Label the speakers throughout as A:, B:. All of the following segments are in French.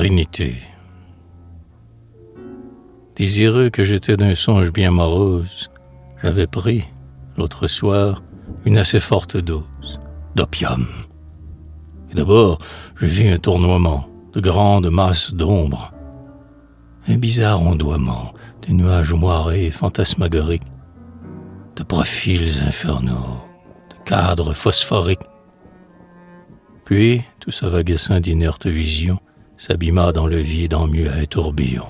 A: Trinité. Désireux que j'étais d'un songe bien morose, j'avais pris, l'autre soir, une assez forte dose d'opium. Et d'abord, je vis un tournoiement de grandes masses d'ombre, un bizarre ondoiement de nuages moirés et fantasmagoriques, de profils infernaux, de cadres phosphoriques. Puis, tout s'avaguissant d'inertes visions, s'abîma dans le vide en muet tourbillon.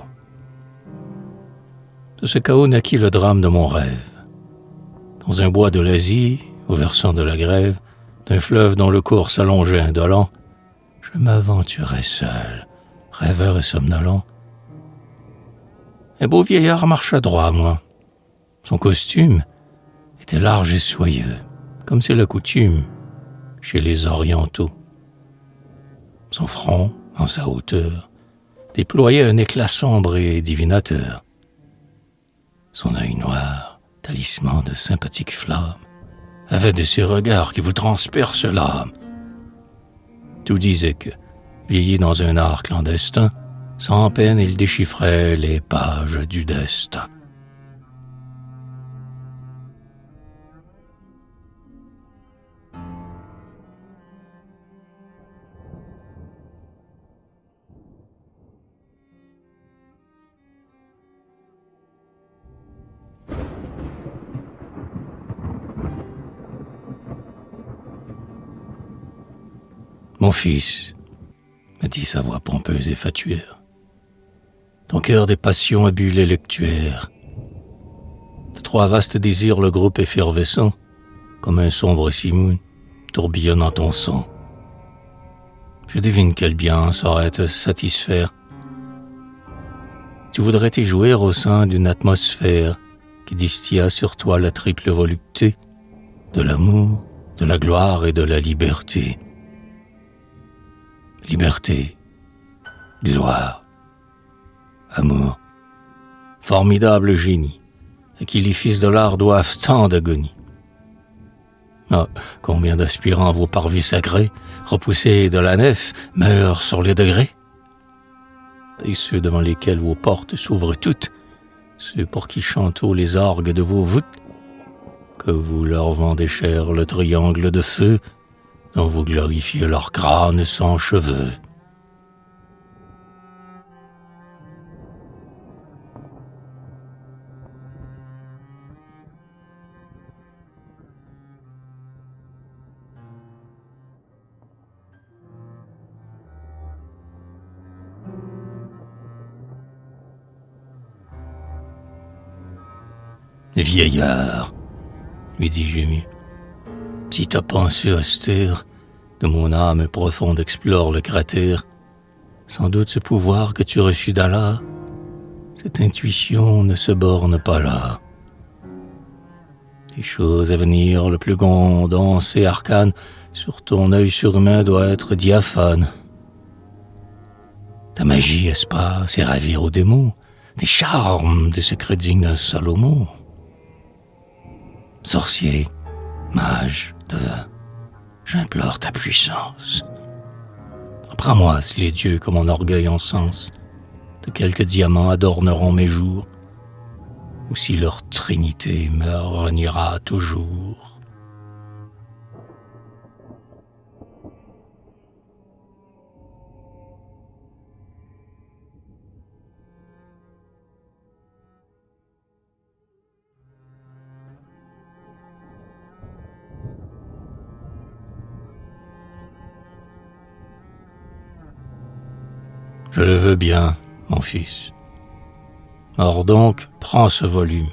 A: De ce chaos naquit le drame de mon rêve. Dans un bois de l'Asie, au versant de la grève, d'un fleuve dont le cours s'allongeait indolent, je m'aventurais seul, rêveur et somnolent. Un beau vieillard marcha droit à moi. Son costume était large et soyeux, comme c'est la coutume chez les orientaux. Son front, en sa hauteur, déployait un éclat sombre et divinateur. Son œil noir, talisman de sympathique flamme, avait de ces regards qui vous transpercent l'âme. Tout disait que, vieilli dans un art clandestin, sans peine il déchiffrait les pages du destin. Mon fils, me dit sa voix pompeuse et fatuaire, ton cœur des passions a bu les lectuaires. De trois vastes désirs le groupe effervescent, comme un sombre simoun, tourbillonne en ton sang. Je devine quel bien saurait te satisfaire. Tu voudrais t'y jouer au sein d'une atmosphère qui distilla sur toi la triple volupté de l'amour, de la gloire et de la liberté. Liberté, gloire, amour, formidable génie, à qui les fils de l'art doivent tant d'agonie. Ah, combien d'aspirants vos parvis sacrés, repoussés de la nef, meurent sur les degrés? Et ceux devant lesquels vos portes s'ouvrent toutes, ceux pour qui chantent les orgues de vos voûtes, que vous leur vendez cher le triangle de feu, dont vous glorifiez leur crâne sans cheveux. Vieillard, lui dis-je ému, si ta pensée austère de mon âme profonde explore le cratère, sans doute ce pouvoir que tu reçus d'Allah, cette intuition ne se borne pas là. Les choses à venir, le plus grand, dense et arcane, sur ton œil surhumain doit être diaphane. Ta magie, est-ce pas, c'est ravir aux démons, des charmes, des secrets dignes d'un Salomon. Sorcier, mage, devin, j'implore ta puissance. Apprends-moi si les dieux que mon orgueil encense de quelques diamants adorneront mes jours, ou si leur trinité me reniera toujours. Je le veux bien, mon fils. Or donc, prends ce volume.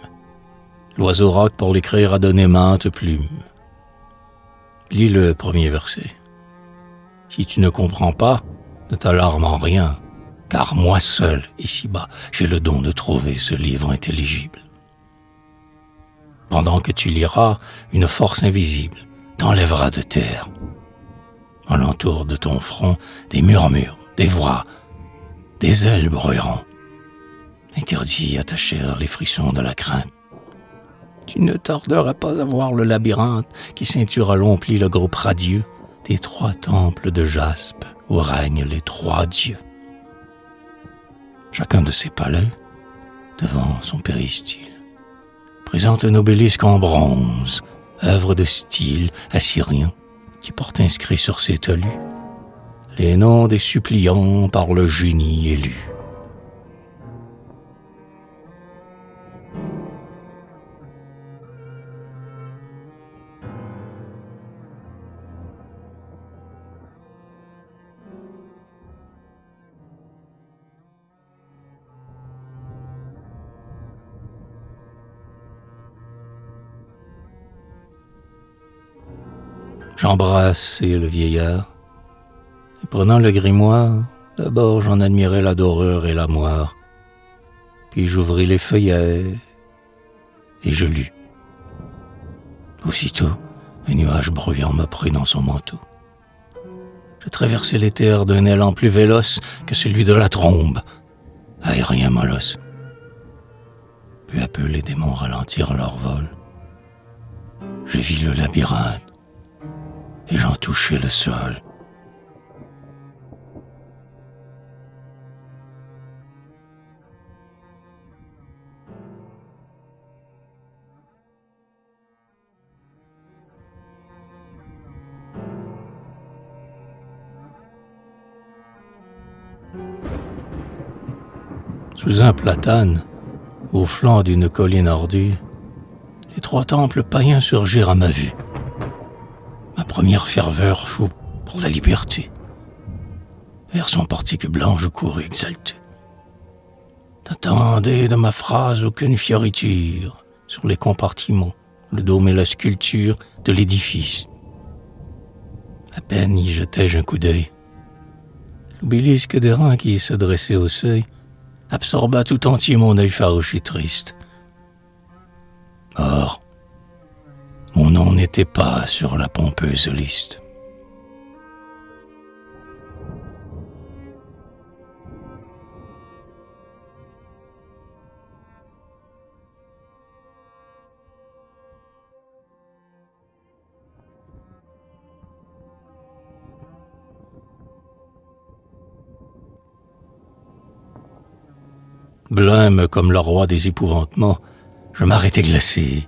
A: L'oiseau rock pour l'écrire a donné maintes plumes. Lis le premier verset. Si tu ne comprends pas, ne t'alarme en rien, car moi seul, ici-bas, j'ai le don de trouver ce livre intelligible. Pendant que tu liras, une force invisible t'enlèvera de terre. Alentour de ton front, des murmures, des voix, des ailes bruiront. Interdit à ta chair les frissons de la crainte. Tu ne tarderas pas à voir le labyrinthe qui ceinture à long pli le groupe radieux des trois temples de jaspe où règnent les trois dieux. chacun de ses palais, devant son péristyle, présente un obélisque en bronze, œuvre de style assyrien, qui porte inscrit sur ses talus les noms des suppliants par le génie élu. J'embrassai le vieillard, et prenant le grimoire, d'abord j'en admirai la dorure et la moire, puis j'ouvris les feuillets, et je lus. Aussitôt, un nuage bruyant me prit dans son manteau. Je traversai l'éther d'un élan plus véloce que celui de la trombe, aérien molosse. Peu à peu, les démons ralentirent leur vol. Je vis le labyrinthe, et j'en touchai le sol. Sous un platane, au flanc d'une colline ardue, les 3 temples païens surgirent à ma vue. Ma première ferveur fut pour la liberté. Vers son portique blanc, je courus exalté. N'attendez de ma phrase aucune fioriture sur les compartiments, le dôme et la sculpture de l'édifice. À peine y jetai-je un coup d'œil. L'obélisque d'airain qui se dressait au seuil absorba tout entier mon œil farouche et triste. Or, mon nom n'était pas sur la pompeuse liste. Blême comme le roi des épouvantements, je m'arrêtai glacé.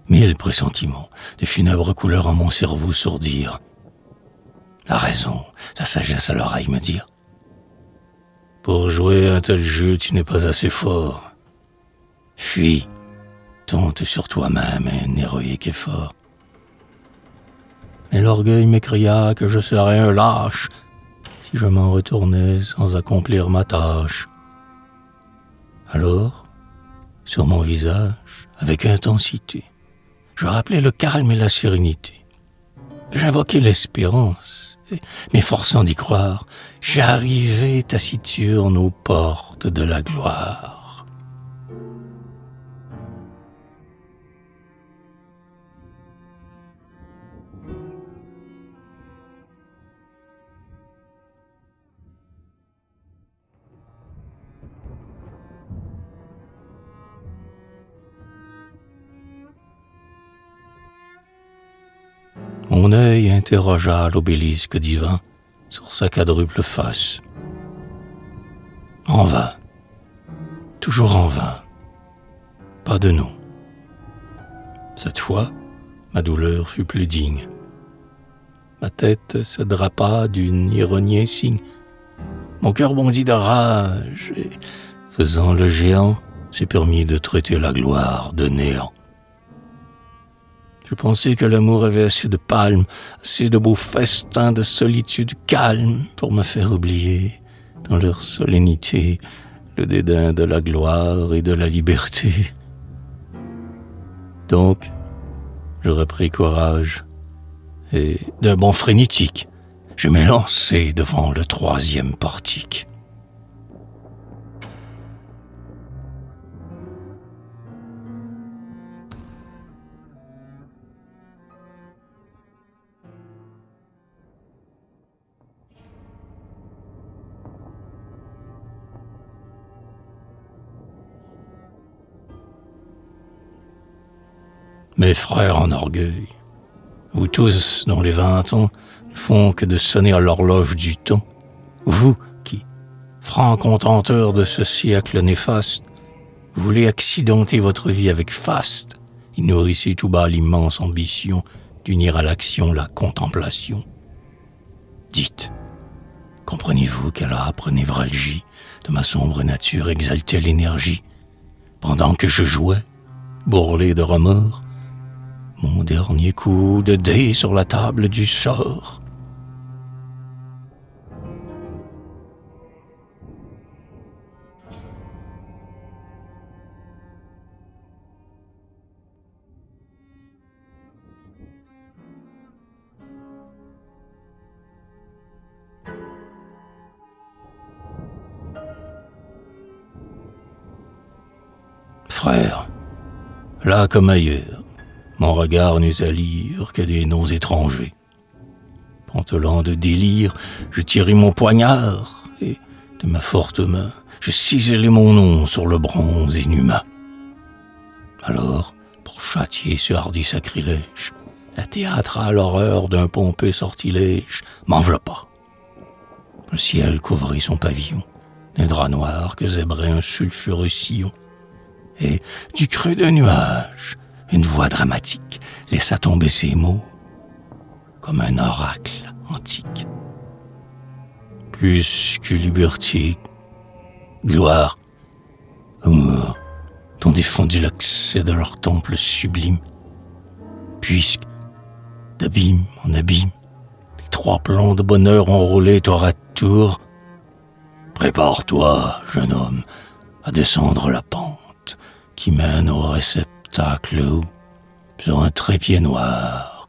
A: 1000 pressentiments de funèbres couleurs en mon cerveau sourdirent. La raison, la sagesse à l'oreille me dirent: pour jouer un tel jeu, tu n'es pas assez fort. Fuis, tente sur toi-même un héroïque effort. Mais l'orgueil m'écria que je serais un lâche si je m'en retournais sans accomplir ma tâche. Alors, sur mon visage, avec intensité, je rappelais le calme et la sérénité. J'invoquais l'espérance, et, m'efforçant d'y croire, j'arrivais taciturne aux portes de la gloire. Mon œil interrogea l'obélisque divin sur sa quadruple face. En vain, toujours en vain, pas de nom. Cette fois, ma douleur fut plus digne. Ma tête se drapa d'une ironie insigne. Mon cœur bondit de rage et, faisant le géant, s'est permis de traiter la gloire de néant. Je pensais que l'amour avait assez de palmes, assez de beaux festins de solitude calme pour me faire oublier, dans leur solennité, le dédain de la gloire et de la liberté. Donc, je repris courage, et d'un bond frénétique, je m'élançai devant le 3e portique. Mes frères en orgueil, vous tous dont les 20 ans ne font que de sonner à l'horloge du temps, vous qui, franc contenteur de ce siècle néfaste, vous voulez accidenter votre vie avec faste et nourrissez tout bas l'immense ambition d'unir à l'action la contemplation. Dites, comprenez-vous quelle âpre névralgie de ma sombre nature exaltait l'énergie, pendant que je jouais, bourrelé de remords, mon dernier coup de dé sur la table du sort. Frère, là comme ailleurs, mon regard n'eut à lire que des noms étrangers. Pantelant de délire, je tirai mon poignard et, de ma forte main, je ciselai mon nom sur le bronze inhumain. Alors, pour châtier ce hardi sacrilège, la théâtrale l'horreur d'un pompeux sortilège m'enveloppa. Le ciel couvrit son pavillon d'un drap noir que zébrait un sulfureux sillon. Et, du creux d'un nuage, une voix dramatique laissa tomber ces mots comme un oracle antique. Plus que liberté, gloire, amour, t'ont défendu l'accès de leur temple sublime, puisque, d'abîme en abîme, les trois plans de bonheur ont roulé tour à tour. Prépare-toi, jeune homme, à descendre la pente qui mène au réceptacle où, sur un trépied noir,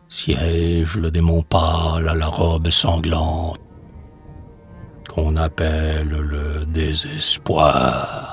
A: siège le démon pâle à la robe sanglante qu'on appelle le désespoir.